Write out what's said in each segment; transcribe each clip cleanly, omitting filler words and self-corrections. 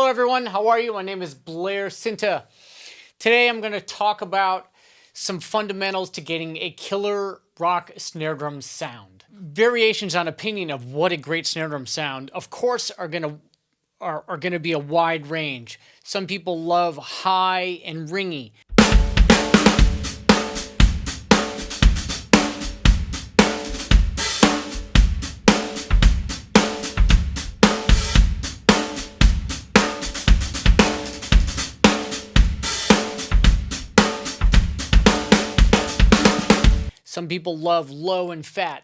Hello everyone, how are you? My name is Blair Cinta. Today I'm going to talk about some fundamentals to getting a killer rock snare drum sound. Variations on opinion of what a great snare drum sound, of course, are going to be a wide range. Some people love high and ringy. Some people love low and fat.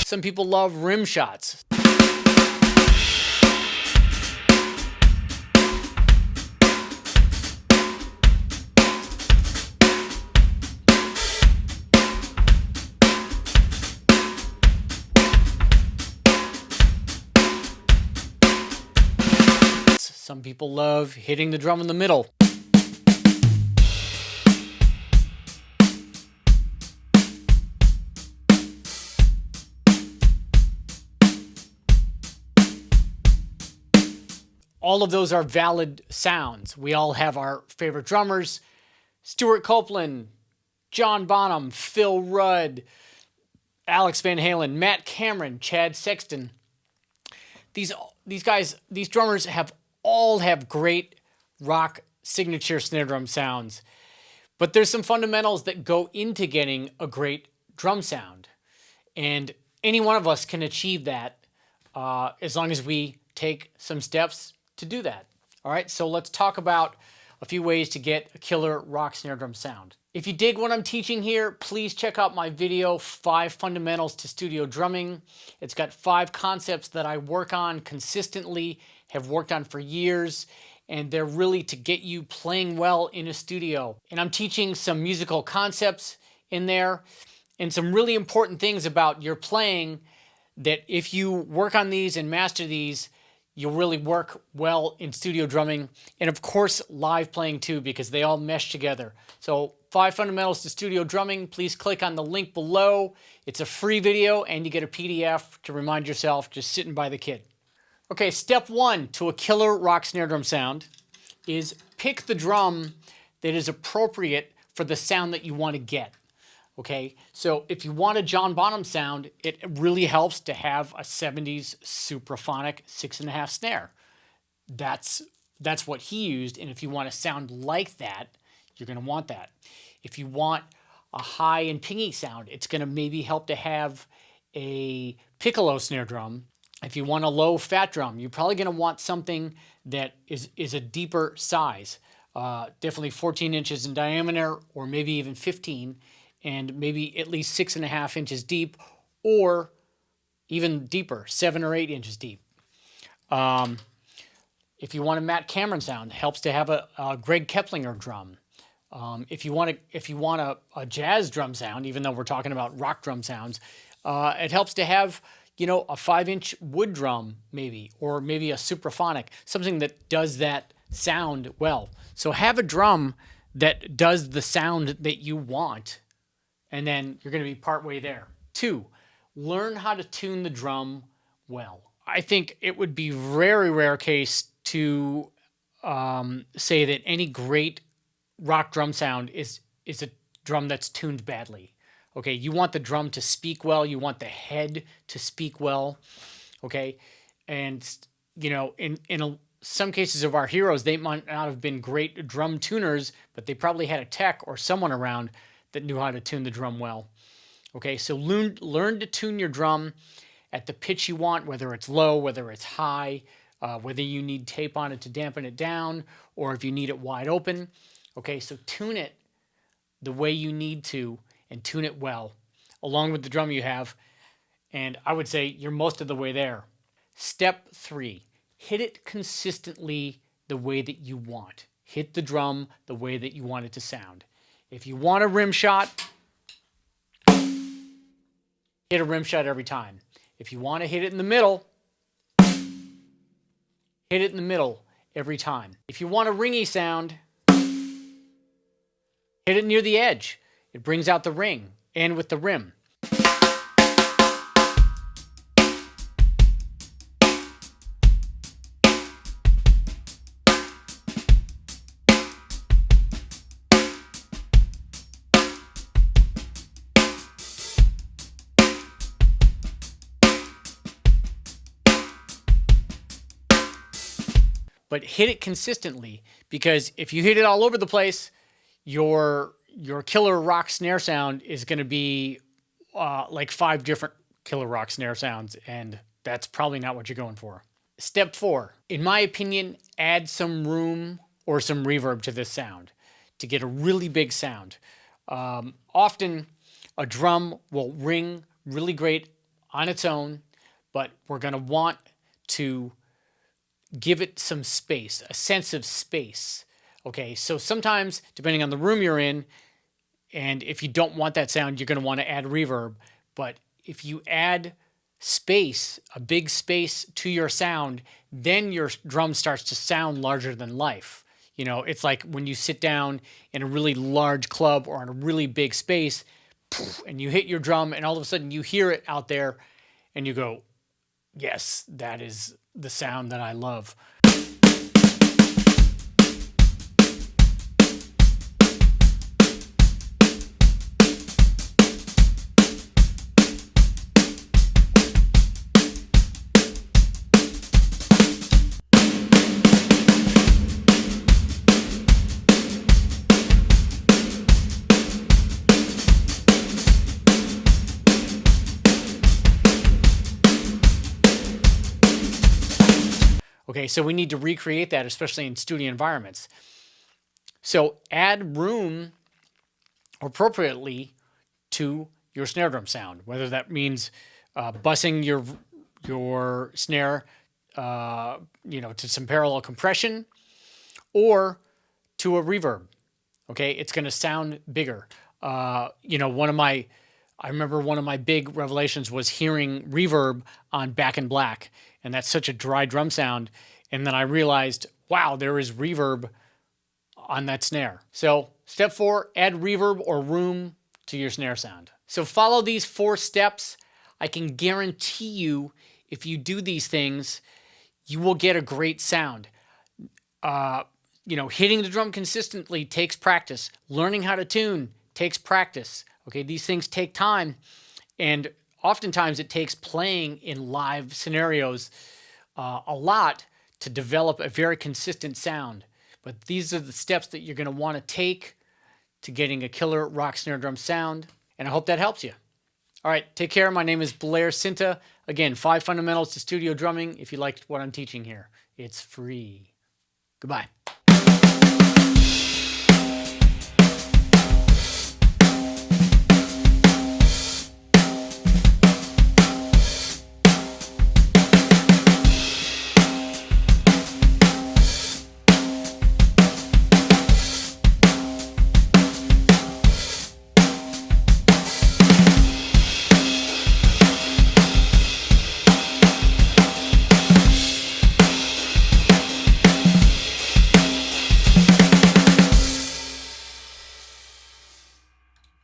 Some people love rim shots. Some people love hitting the drum in the middle. All of those are valid sounds. We all have our favorite drummers: Stuart Copeland, John Bonham, Phil Rudd, Alex Van Halen, Matt Cameron, Chad Sexton. These guys, these drummers all have great rock signature snare drum sounds. But there's some fundamentals that go into getting a great drum sound. And any one of us can achieve that as long as we take some steps to do that. All right, so let's talk about a few ways to get a killer rock snare drum sound. If you dig what I'm teaching here, please check out my video, 5 Fundamentals to Studio Drumming. It's got 5 concepts that I work on consistently, have worked on for years, and they're really to get you playing well in a studio. And I'm teaching some musical concepts in there and some really important things about your playing that if you work on these and master these, you'll really work well in studio drumming, and of course live playing too, because they all mesh together. So 5 Fundamentals to Studio Drumming, please click on the link below. It's a free video and you get a PDF to remind yourself, just sitting by the kid. Okay, step 1 to a killer rock snare drum sound is pick the drum that is appropriate for the sound that you want to get. Okay, so if you want a John Bonham sound, it really helps to have a 70s supraphonic 6.5 snare. That's what he used, and if you want a sound like that, you're going to want that. If you want a high and pingy sound, it's going to maybe help to have a piccolo snare drum. If you want a low fat drum, you're probably going to want something that is a deeper size, definitely 14 inches in diameter, or maybe even 15, and maybe at least 6.5 inches deep, or even deeper, 7 or 8 inches deep. If you want a Matt Cameron sound, it helps to have a Greg Keplinger drum. If you want a jazz drum sound, even though we're talking about rock drum sounds, it helps to have, you know, a 5-inch wood drum maybe, or maybe a supraphonic, something that does that sound well. So have a drum that does the sound that you want, and then you're going to be partway there. 2, learn how to tune the drum well. I think it would be very rare case to say that any great rock drum sound is a drum that's tuned badly. Okay, you want the drum to speak well. You want the head to speak well. Okay, and you know, in some cases of our heroes, they might not have been great drum tuners, but they probably had a tech or someone around that knew how to tune the drum well. Okay, so learn to tune your drum at the pitch you want, whether it's low, whether it's high, whether you need tape on it to dampen it down, or if you need it wide open. Okay, so tune it the way you need to, and tune it well, along with the drum you have, and I would say you're most of the way there. Step 3, hit it consistently the way that you want. Hit the drum the way that you want it to sound. If you want a rim shot, hit a rim shot every time. If you want to hit it in the middle, hit it in the middle. every time. If you want a ringy sound, hit it near the edge. It brings out the ring, and with the rim. But hit it consistently, because if you hit it all over the place, your killer rock snare sound is going to be like 5 different killer rock snare sounds, and that's probably not what you're going for. Step 4, in my opinion, add some room or some reverb to this sound to get a really big sound. Often a drum will ring really great on its own, but we're going to want to give it some space, a sense of space. Okay, so sometimes, depending on the room you're in, and if you don't want that sound, you're going to want to add reverb. But if you add space, a big space to your sound, then your drum starts to sound larger than life. You know, it's like when you sit down in a really large club or in a really big space, and you hit your drum, and all of a sudden you hear it out there, and you go, yes, that is the sound that I love. Okay, so we need to recreate that, especially in studio environments. So add room appropriately to your snare drum sound, whether that means bussing your snare, to some parallel compression, or to a reverb. Okay, it's going to sound bigger. I remember one of my big revelations was hearing reverb on Back in Black, and that's such a dry drum sound. And then I realized, wow, there is reverb on that snare. So step 4, add reverb or room to your snare sound. So follow these 4 steps. I can guarantee you, if you do these things, you will get a great sound. Hitting the drum consistently takes practice. Learning how to tune takes practice. Okay, these things take time, and oftentimes it takes playing in live scenarios a lot to develop a very consistent sound. But these are the steps that you're going to want to take to getting a killer rock snare drum sound, and I hope that helps you. All right, take care. My name is Blair Cinta. Again, 5 fundamentals to studio drumming. If you liked what I'm teaching here, it's free. Goodbye.